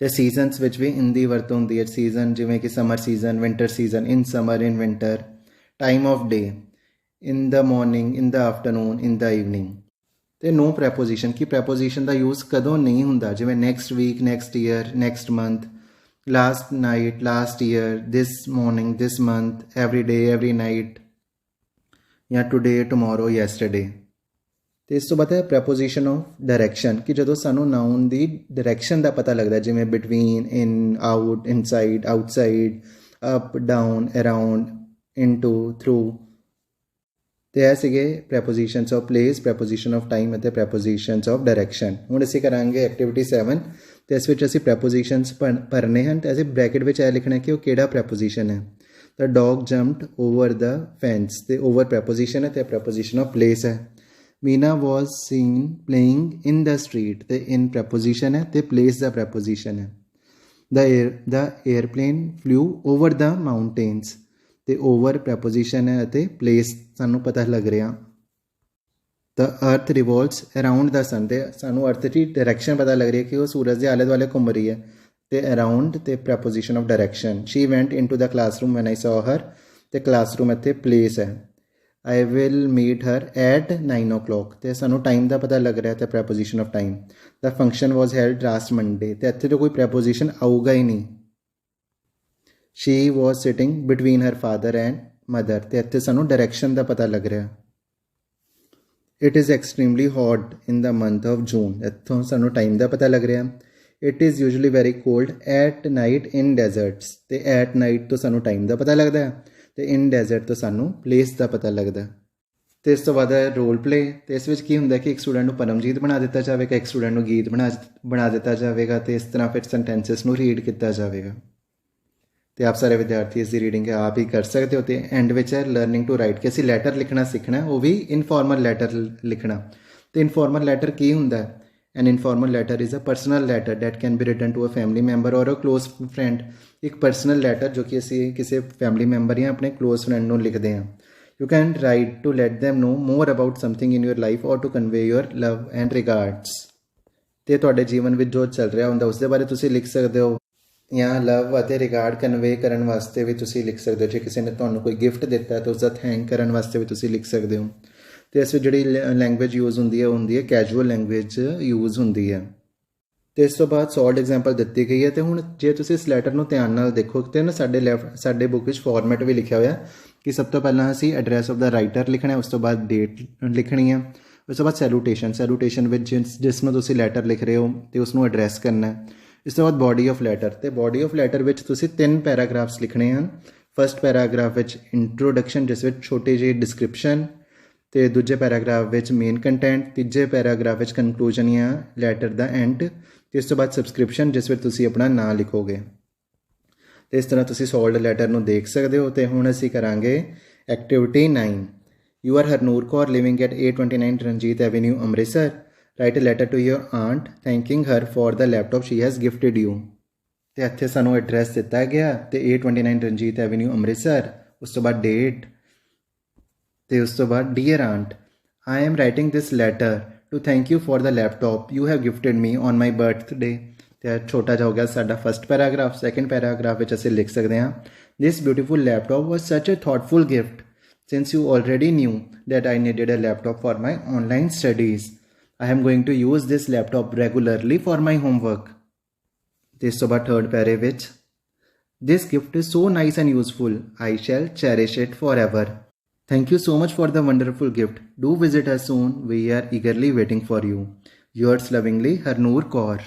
ਤੇ ਸੀਜ਼ਨਸ ਵਿੱਚ ਵੀ ਇਨ ਦੀ ਵਰਤੋਂ ਹੁੰਦੀ ਹੈ। ਸੀਜ਼ਨ ਜਿਵੇਂ ਕਿ summer season, winter season, in summer, in winter. Time of day, in the morning, in the afternoon, in the evening. ਤੇ ਨੋ ਪ੍ਰੈਪੋਜੀਸ਼ਨ, ਕਿ ਪ੍ਰੈਪੋਜੀਸ਼ਨ ਦਾ ਯੂਜ਼ ਕਦੋਂ ਨਹੀਂ ਹੁੰਦਾ, ਜਿਵੇਂ next week, next year, next month, last night, last year, this morning, this month, every day, every night, ਜਾਂ ਟੂਡੇ, ਟਮੋਰੋ, ਯੈਸਟਰਡੇ। ਤੇ ਇਸ ਤੋਂ ਬਾਅਦ ਹੈ ਪ੍ਰੈਪੋਜੀਸ਼ਨ ਆਫ ਡਾਇਰੈਕਸ਼ਨ, ਕਿ ਜਦੋਂ ਸਾਨੂੰ ਨਾਊਨ ਦੀ ਡਾਇਰੈਕਸ਼ਨ ਦਾ ਪਤਾ ਲੱਗਦਾ, ਜਿਵੇਂ between, in, out, inside, outside, up, down, around, into, through. ਤੇ ਇਹ ਸੀਗੇ prepositions of place, preposition of time ਅਤੇ ਪ੍ਰੈਪੋਜੀਸ਼ਨਸ ਆਫ ਡਾਇਰੈਕਸ਼ਨ। ਹੁਣ ਅਸੀਂ ਕਰਾਂਗੇ ਐਕਟੀਵਿਟੀ 7, ਤੇ ਇਸ ਵਿੱਚ ਅਸੀਂ ਪ੍ਰੈਪੋਜੀਸ਼ਨਸ ਭਰਨੇ ਹਨ। ਤੇ ਅਸੀਂ ਬ੍ਰੈਕਟ ਵਿੱਚ ਇਹ ਲਿਖਣਾ ਕਿ ਉਹ ਕਿਹੜਾ ਪ੍ਰੈਪੋਜੀਸ਼ਨ ਹੈ। ਤਾਂ ਡੌਗ ਜੰਪਡ ਓਵਰ ਦਾ ਫੈਂਸ, ਤੇ ਓਵਰ ਪ੍ਰੈਪੋਜੀਸ਼ਨ ਹੈ, ਤੇ ਪ੍ਰੈਪੋਜੀਸ਼ਨ ਆਫ ਪਲੇਸ ਹੈ। ਮੀਨਾ ਵਾਜ਼ ਸੀਨ ਪਲੇਇੰਗ ਇਨ ਦਾ ਸਟਰੀਟ, ਤੇ ਇਨ ਪ੍ਰੈਪੋਜੀਸ਼ਨ ਹੈ, ਤੇ ਪਲੇਸ ਦਾ ਪ੍ਰੈਪੋਜੀਸ਼ਨ ਹੈ। ਦਾ ਏਅਰਪਲੇਨ ਫਲਿਊ ਓਵਰ ਦਾ ਮਾਊਂਟੇਨਸ, ਤੇ ਓਵਰ ਪ੍ਰੈਪੋਜੀਸ਼ਨ ਹੈ, ਅਤੇ ਪਲੇਸ ਸਾਨੂੰ ਪਤਾ ਲੱਗ ਰਿਹਾ। ਦ ਅਰਥ ਰਿਵੋਲਵਸ ਅਰਾਊਂਡ ਦਾ ਸਨ, ਤੇ ਸਾਨੂੰ ਅਰਥ ਦੀ ਡਾਇਰੈਕਸ਼ਨ ਪਤਾ ਲੱਗ ਰਹੀ ਹੈ ਕਿ ਉਹ ਸੂਰਜ ਦੇ ਆਲੇ ਦੁਆਲੇ ਘੁੰਮ ਰਹੀ ਹੈ, ਤੇ ਅਰਾਊਂਡ ਤੇ preposition of direction. She went into the classroom when I saw her, ਤੇ ਕਲਾਸਰੂਮ ਇੱਥੇ ਪਲੇਸ ਹੈ। I will meet her at 9 o'clock, ਤੇ ਸਾਨੂੰ ਟਾਈਮ ਦਾ ਪਤਾ ਲੱਗ ਰਿਹਾ, ਤੇ preposition of time. The function was held last Monday, ਤੇ ਇੱਥੇ ਤਾਂ ਕੋਈ ਪ੍ਰੈਪੋਜੀਸ਼ਨ ਆਊਗਾ ਹੀ ਨਹੀਂ। She was sitting between her father and mother, ਤੇ ਇੱਥੇ ਸਾਨੂੰ ਡਾਇਰੈਕਸ਼ਨ ਦਾ ਪਤਾ ਲੱਗ ਰਿਹਾ। It is extremely hot in the month of June, ਇੱਥੋਂ ਸਾਨੂੰ ਟਾਈਮ ਦਾ ਪਤਾ ਲੱਗ ਰਿਹਾ। It is usually very cold at night in deserts, ਤੇ ਐਟ ਨਾਈਟ ਤੋਂ ਸਾਨੂੰ ਟਾਈਮ ਦਾ ਪਤਾ ਲੱਗਦਾ ਹੈ, ਤੇ ਇਨ ਡੈਜ਼ਰਟ ਤੋਂ ਸਾਨੂੰ ਪਲੇਸ ਦਾ ਪਤਾ ਲੱਗਦਾ। ਤੇ ਇਸ ਤੋਂ ਬਾਅਦ ਹੈ ਰੋਲ ਪਲੇ। ਤੇ ਇਸ ਵਿੱਚ ਕੀ ਹੁੰਦਾ ਕਿ ਇੱਕ ਸਟੂਡੈਂਟ ਨੂੰ ਪਰਮਜੀਤ ਬਣਾ ਦਿੱਤਾ ਜਾਵੇਗਾ, ਇੱਕ ਸਟੂਡੈਂਟ ਨੂੰ ਗੀਤ ਬਣਾ ਦਿੱਤਾ ਜਾਵੇਗਾ, ਤੇ ਇਸ ਤਰ੍ਹਾਂ ਫਿਰ ਸੈਂਟੈਂਸਸ ਨੂੰ ਰੀਡ ਕੀਤਾ ਜਾਵੇਗਾ। ਤੇ ਆਪ ਸਾਰੇ ਵਿਦਿਆਰਥੀ ਇਸ ਦੀ ਰੀਡਿੰਗ ਆਪ ਹੀ ਕਰ ਸਕਦੇ ਹੋ। ਤੇ ਐਂਡ ਵਿੱਚ ਹੈ ਲਰਨਿੰਗ ਟੂ ਰਾਈਟ, ਕਿ ਅਸੀਂ ਲੈਟਰ ਲਿਖਣਾ ਸਿੱਖਣਾ, ਉਹ ਵੀ ਇਨਫੋਰਮਲ ਲੈਟਰ ਲਿਖਣਾ। ਤੇ ਇਨਫੋਰਮਲ ਲੈਟਰ ਕੀ ਹੁੰਦਾ? An informal letter is a personal letter that can be written to a family member or a close friend. ਇੱਕ ਪਰਸਨਲ ਲੈਟਰ ਜੋ ਕਿ ਅਸੀਂ ਕਿਸੇ ਫੈਮਿਲੀ ਮੈਂਬਰ ਜਾਂ ਆਪਣੇ ਕਲੋਜ਼ ਫਰੈਂਡ ਨੂੰ ਲਿਖਦੇ ਹਾਂ। You can write to let them know more about something in your life or to convey your love and regards। ਤੇ ਤੁਹਾਡੇ ਜੀਵਨ ਵਿੱਚ ਜੋ ਚੱਲ ਰਿਹਾ ਹੁੰਦਾ ਉਸ ਦੇ ਬਾਰੇ ਤੁਸੀਂ ਲਿਖ ਸਕਦੇ ਹੋ, ਜਾਂ ਲਵ ਅਤੇ ਰਿਗਾਰਡ ਕਨਵੇ ਕਰਨ ਵਾਸਤੇ ਵੀ ਤੁਸੀਂ ਲਿਖ ਸਕਦੇ ਹੋ। ਜੇ ਕਿਸੇ ਨੇ ਤੁਹਾਨੂੰ ਕੋਈ ਗਿਫਟ ਦਿੱਤਾ ਤਾਂ ਉਸ ਦਾ ਥੈਂਕ ਕਰਨ ਵਾਸਤੇ ਵੀ ਤੁਸੀਂ ਲਿਖ ਸਕਦੇ ਹੋ। ਤੇ ਇਸ ਵਿੱਚ ਜਿਹੜੀ ਲੈਂਗੁਏਜ ਯੂਜ਼ ਹੁੰਦੀ ਹੈ ਕੈਜੂਅਲ ਲੈਂਗੁਏਜ ਯੂਜ਼ ਹੁੰਦੀ ਹੈ। ਤੇ ਇਸ ਤੋਂ ਬਾਅਦ ਸੌਲਡ ਐਗਜ਼ਾਮਪਲ ਦਿੱਤੀ ਗਈ ਹੈ। ਤੇ ਹੁਣ ਜੇ ਤੁਸੀਂ ਇਸ ਲੈਟਰ ਨੂੰ ਧਿਆਨ ਨਾਲ ਦੇਖੋ ਤੇ ਨਾ ਸਾਡੇ ਬੁੱਕ ਵਿੱਚ ਫਾਰਮੈਟ ਵੀ ਲਿਖਿਆ ਹੋਇਆ ਕਿ ਸਭ ਤੋਂ ਪਹਿਲਾਂ ਅਸੀਂ ਐਡਰੈਸ ਆਫ ਦਾ ਰਾਈਟਰ ਲਿਖਣਾ, ਉਸ ਤੋਂ ਬਾਅਦ ਡੇਟ ਲਿਖਣੀ ਹੈ, ਉਸ ਤੋਂ ਬਾਅਦ ਸੈਲੂਟੇਸ਼ਨ ਵਿੱਚ ਜਿਸ ਨੂੰ ਤੁਸੀਂ ਲੈਟਰ ਲਿਖ ਰਹੇ ਹੋ ਤੇ ਉਸ ਨੂੰ ਐਡਰੈਸ ਕਰਨਾ। ਇਸ ਤੋਂ ਬਾਅਦ ਬੋਡੀ ਆਫ ਲੈਟਰ, ਤੇ ਬੋਡੀ ਆਫ ਲੈਟਰ ਵਿੱਚ ਤੁਸੀਂ 3 ਪੈਰਾਗ੍ਰਾਫਸ ਲਿਖਣੇ ਹਨ। ਫਸਟ ਪੈਰਾਗ੍ਰਾਫ ਵਿੱਚ ਇੰਟਰੋਡਕਸ਼ਨ, ਜਿਸ ਵਿੱਚ ਛੋਟੀ ਜਿਹੀ ਡਿਸਕ੍ਰਿਪਸ਼ਨ, ਤੇ ਦੂਜੇ ਪੈਰਾਗ੍ਰਾਫ ਵਿੱਚ ਮੇਨ ਕੰਟੈਂਟ, ਤੀਜੇ ਪੈਰਾਗ੍ਰਾਫ ਵਿੱਚ ਕਨਕਲੂਜਨ ਜਾਂ ਲੈਟਰ ਦਾ ਐਂਡ, ਤੇ ਇਸ ਤੋਂ ਬਾਅਦ ਸਬਸਕ੍ਰਿਪਸ਼ਨ ਜਿਸ ਵਿੱਚ ਤੁਸੀਂ ਆਪਣਾ ਨਾਮ ਲਿਖੋਗੇ। ਤੇ ਇਸ ਤਰ੍ਹਾਂ ਤੁਸੀਂ ਸੋਲਡ ਲੈਟਰ ਨੂੰ ਦੇਖ ਸਕਦੇ ਹੋ। ਤੇ ਹੁਣ ਅਸੀਂ ਕਰਾਂਗੇ activity 9। You are Harnoor Kaur living at 829 Ranjit avenue Amritsar. Write a letter to your aunt thanking her for the laptop she has gifted you. ਤੇ ਇੱਥੇ ਸਾਨੂੰ ਐਡਰੈਸ ਦਿੱਤਾ ਗਿਆ ਤੇ 829 ਰਣਜੀਤ ਐਵੇਨਿਊ ਅੰਮ੍ਰਿਤਸਰ, ਉਸ ਤੋਂ ਬਾਅਦ ਡੇਟ ਤੇ ਉਸ ਤੋਂ ਬਾਅਦ dear aunt I am writing this letter to thank you for the laptop you have gifted me on my birthday. ਤੇ ਛੋਟਾ ਜਿਹਾ ਹੋ ਗਿਆ ਸਾਡਾ ਫਸਟ ਪੈਰਾਗ੍ਰਾਫ। ਸੈਕੰਡ ਪੈਰਾਗ੍ਰਾਫ ਵਿੱਚ ਅਸੀਂ ਲਿਖ ਸਕਦੇ ਹਾਂ ਦਿਸ ਬਿਊਟੀਫੁਲ ਲੈਪਟਾਪ ਵਾਜ਼ ਸੱਚ ਅ ਥਾਟਫੁਲ gift since you already knew that I needed a laptop for my online studies. I am going to use this laptop regularly for my homework. This is about third para which this gift is so nice and useful. I shall cherish it forever. Thank you so much for the wonderful gift. Do visit us soon. We are eagerly waiting for you. Yours lovingly, Harnoor Kaur.